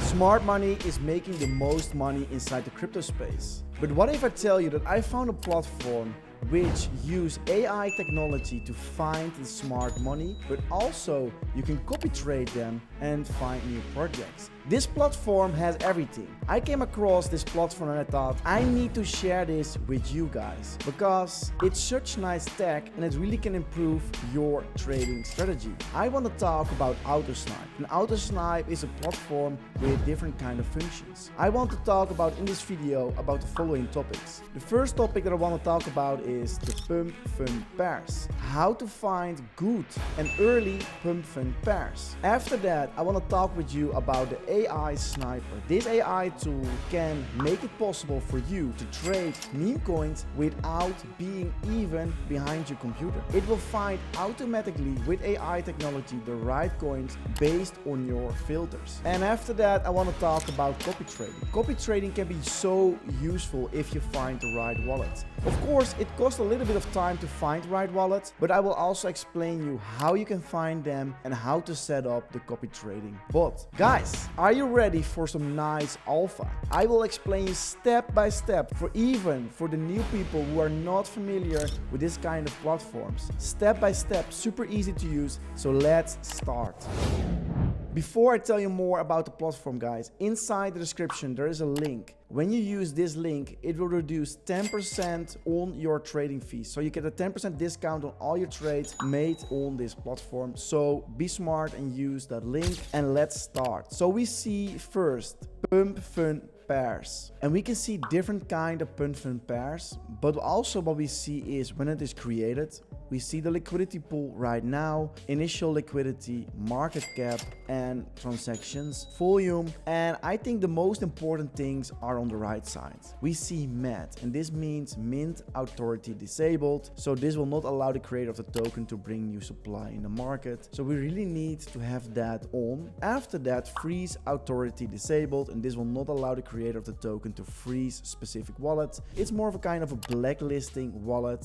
Smart money is making the most money inside the crypto space. But what if I tell you that I found a platform which use AI technology to find the smart money, but also you can copy trade them and find new projects. This platform has everything. I came across this platform and I thought I need to share this with you guys because it's such nice tech and it really can improve your trading strategy. I want to talk about AutoSnipe. And AutoSnipe is a platform with different kind of functions. I want to talk about in this video about the following topics. The first topic that I want to talk about is the pump fund pairs. How to find good and early pump fund pairs. After that, I want to talk with you about the AI sniper. This AI tool can make it possible for you to trade meme coins without being even behind your computer. It will find automatically with AI technology the right coins based on your filters. And after that, I want to talk about copy trading. Copy trading can be so useful if you find the right wallet. Of course, it costs a little bit of time to find the right wallets, but I will also explain you how you can find them and how to set up the copy trading bot. Guys, are you ready for some nice alpha? I will explain you step by step for the new people who are not familiar with this kind of platforms. Step by step, super easy to use, so let's start. Before I tell you more about the platform, guys, inside the description there is a link. When you use this link, it will reduce 10% on your trading fees. So you get a 10% discount on all your trades made on this platform. So be smart and use that link and let's start. So we see first pump fund pairs, and we can see different kind of pump fund pairs, but also what we see is when it is created, we see the liquidity pool right now, initial liquidity, market cap, and transactions, volume. And I think the most important things are on the right side. We see MET, and this means mint authority disabled. So this will not allow the creator of the token to bring new supply in the market. So we really need to have that on. After that, freeze authority disabled, and this will not allow the creator of the token to freeze specific wallets. It's more of a kind of a blacklisting wallet.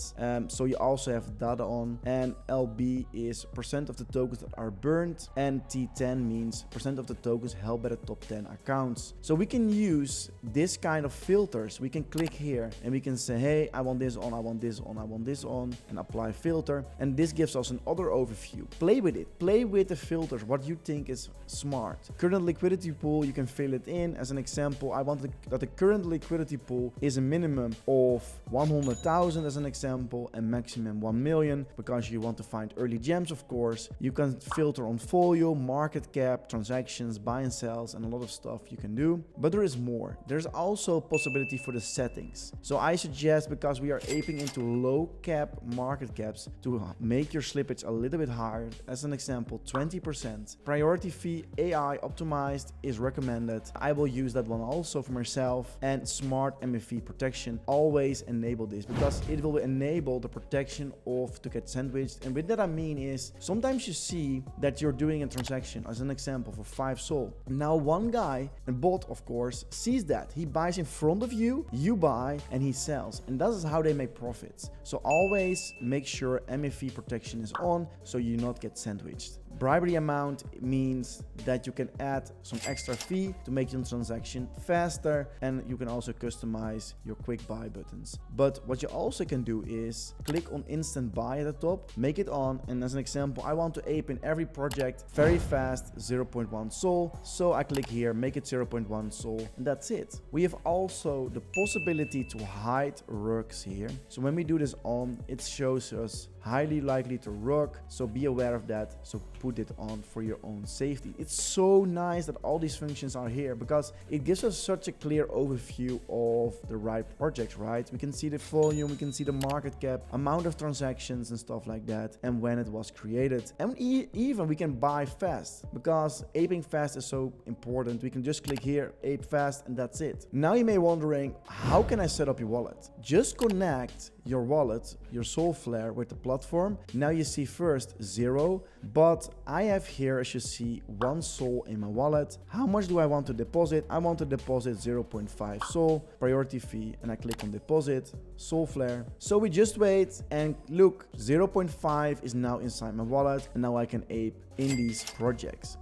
So you also have data on, and LB is percent of the tokens that are burned, and T10 means percent of the tokens held by the top 10 accounts. So we can use this kind of filters. We can click here and we can say, hey, I want this on, I want this on, I want this on, and apply filter. And this gives us an other overview. Play with it. Play with the filters, what you think is smart. Current liquidity pool, you can fill it in. As an example, I want that the current liquidity pool is a minimum of 100,000 as an example, and maximum 1 million, because you want to find early gems, of course. You can filter on volume, market cap, transactions, buy and sells, and a lot of stuff you can do. But there is more. There's also a possibility for the settings. So I suggest, because we are aping into low cap market caps, to make your slippage a little bit higher. As an example, 20%. Priority fee AI optimized is recommended. I will use that one also for myself. And smart MFE protection, always enable this, because it will enable the protection of to get sandwiched. And with that I mean is, sometimes you see that you're doing a transaction, as an example, for 5 SOL. Now one guy, a bot of course, sees that. He buys in front of you, you buy, and he sells. And that is how they make profits. So always make sure MFE protection is on, so you not get sandwiched. Bribery amount means that you can add some extra fee to make your transaction faster, and you can also customize your quick buy buttons. But what you also can do is click on instant buy at the top, make it on, and as an example, I want to ape in every project very fast, 0.1 SOL. So I click here, make it 0.1 SOL, and that's it. We have also the possibility to hide rooks here. So when we do this on, it shows us highly likely to rook, so be aware of that. So put it on for your own safety. It's so nice that all these functions are here, because it gives us such a clear overview of the right projects, right? We can see the volume, we can see the market cap, amount of transactions and stuff like that, and when it was created. And even we can buy fast, because aping fast is so important. We can just click here, ape fast, and that's it. Now you may be wondering, how can I set up your wallet? Just connect your wallet, your Solflare, with the platform. Now you see first 0, but I have here, as you see, 1 SOL in my wallet. How much do I want to deposit? I want to deposit 0.5 SOL, priority fee, and I click on deposit, Solflare. So we just wait, and look, 0.5 is now inside my wallet, and now I can ape in these projects.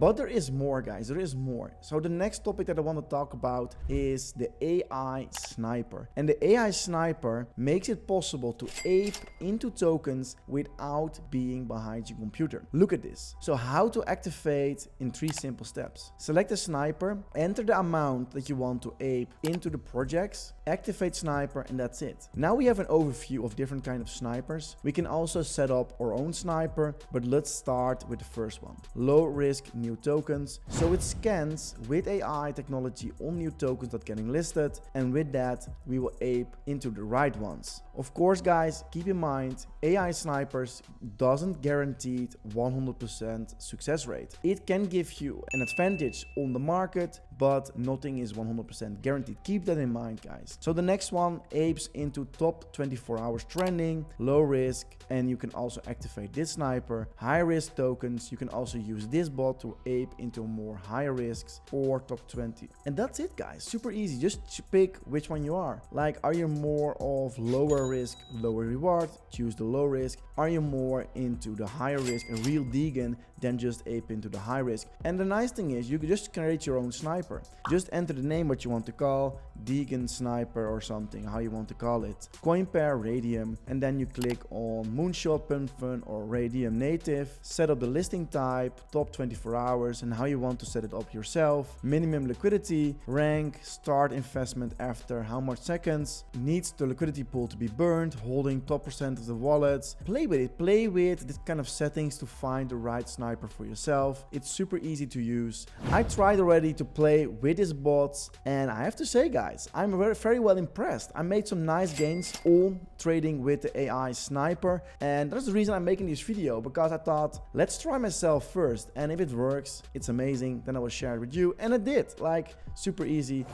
But there is more, guys, there is more. So the next topic that I want to talk about is the AI sniper. And the AI sniper makes it possible to ape into tokens without being behind your computer. Look at this. So how to activate in 3 simple steps. Select a sniper, enter the amount that you want to ape into the projects, activate sniper, and that's it. Now we have an overview of different kind of snipers. We can also set up our own sniper, but let's start with the first one. Low risk new tokens. So it scans with AI technology on new tokens that getting listed, and with that we will ape into the right ones. Of course, guys, keep in mind AI snipers doesn't guarantee 100% success rate. It can give you an advantage on the market, but nothing is 100% guaranteed. Keep that in mind, guys. So the next one apes into top 24 hours trending, low risk, and you can also activate this sniper. High risk tokens, you can also use this bot to ape into more high risks or top 20. And that's it, guys. Super easy. Just pick which one you are. Like, are you more of lower risk, lower reward? Choose the low risk. Are you more into the higher risk, a real Deegan, then just ape into the high risk? And the nice thing is you can just create your own sniper. Just enter the name what you want to call, Deegan sniper or something, how you want to call it. Coin pair radium, and then you click on moonshot, pump fun, or radium native. Set up the listing type, top 24 hours, and how you want to set it up yourself. Minimum liquidity, rank, start investment after how much seconds, needs the liquidity pool to be burned, holding top percent of the wallets. Play with it, play with this kind of settings to find the right sniper for yourself. It's super easy to use. I tried already to play with these bots, and I have to say, guys, I'm very well impressed. I made some nice gains on trading with the AI sniper, and that's the reason I'm making this video, because I thought, let's try myself first, and if it works, it's amazing, then I will share it with you. And it did, like, super easy.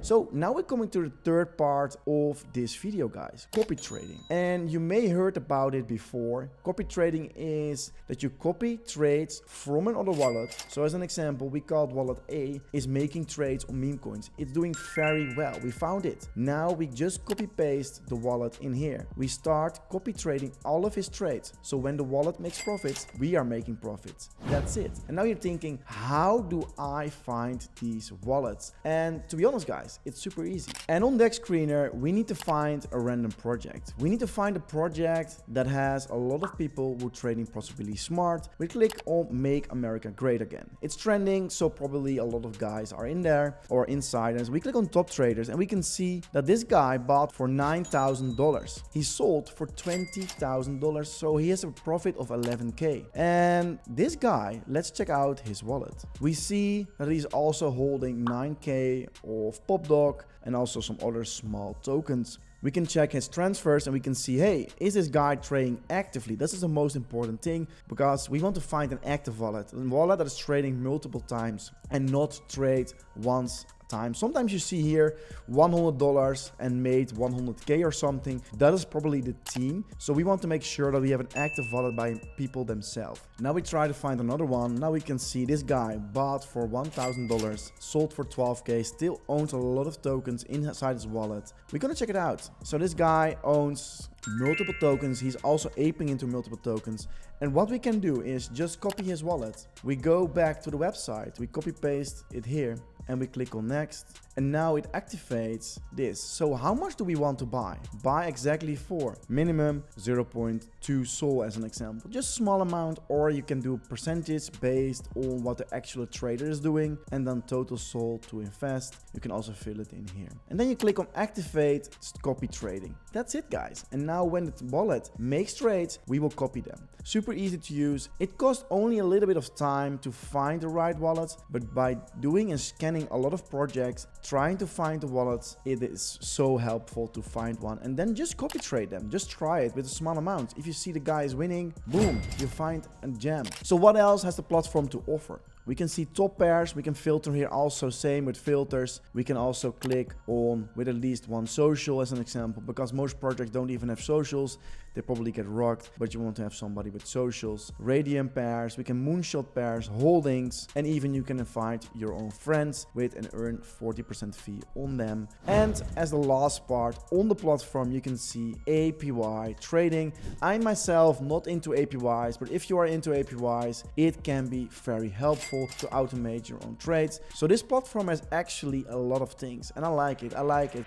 So now we're coming to the third part of this video, guys, copy trading. And you may heard about it before. Copy trading is that you copy trades from another wallet. So as an example, we called wallet A is making trades on meme coins. It's doing very well. We found it. Now we just copy paste the wallet in here. We start copy trading all of his trades. So when the wallet makes profits, we are making profits. That's it. And now you're thinking, how do I find these wallets? And to be honest, guys, it's super easy. And on Deck Screener, we need to find a random project. We need to find a project that has a lot of people who are trading possibly smart. We click on Make America Great Again. It's trending, so probably a lot of guys are in there or insiders. We click on top traders and we can see that this guy bought for $9,000. He sold for $20,000, so he has a profit of 11K. And this guy, let's check out his wallet. We see that he's also holding 9K of Pop Dog and also some other small tokens. We can check his transfers and we can see, hey, is this guy trading actively? This is the most important thing, because we want to find an active wallet, a wallet that is trading multiple times and not trade once time. Sometimes you see here $100 and made 100K or something. That is probably the team. So we want to make sure that we have an active wallet by people themselves. Now we try to find another one. Now we can see this guy bought for $1,000, sold for 12K, still owns a lot of tokens inside his wallet. We're gonna check it out. So this guy owns multiple tokens. He's also aping into multiple tokens. And what we can do is just copy his wallet. We go back to the website, we copy paste it here, and we click on next, and now it activates this. So how much do we want to buy? Buy exactly for minimum 0.2 SOL as an example, just small amount, or you can do percentage based on what the actual trader is doing, and then total SOL to invest. You can also fill it in here, and then you click on activate copy trading. That's it, guys. And now when the wallet makes trades, we will copy them. Super easy to use. It costs only a little bit of time to find the right wallets, but by doing and scanning a lot of projects, trying to find the wallets, it is so helpful to find one and then just copy trade them. Just try it with a small amount. If you see the guy is winning, boom, you find a gem. So what else has the platform to offer? We can see top pairs. We can filter here also, same with filters. We can also click on with at least one social as an example, because most projects don't even have socials. They probably get rocked, but you want to have somebody with socials. Radium pairs, we can moonshot pairs, holdings, and even you can invite your own friends with and earn 40% fee on them. And as the last part, on the platform you can see APY trading. I myself not into APYs, but if you are into APYs, it can be very helpful to automate your own trades. So this platform has actually a lot of things, and I like it.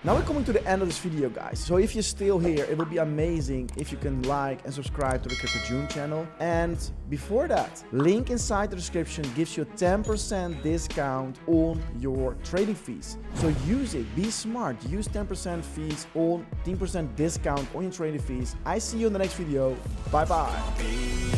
Now we're coming to the end of this video, guys. So if you're still here, it will be amazing if you can like and subscribe to the Crypto June channel. And before that, link inside the description gives you a 10% discount on your trading fees. So use it, be smart, use 10% fees on 10% discount on your trading fees. I see you in the next video. Bye bye.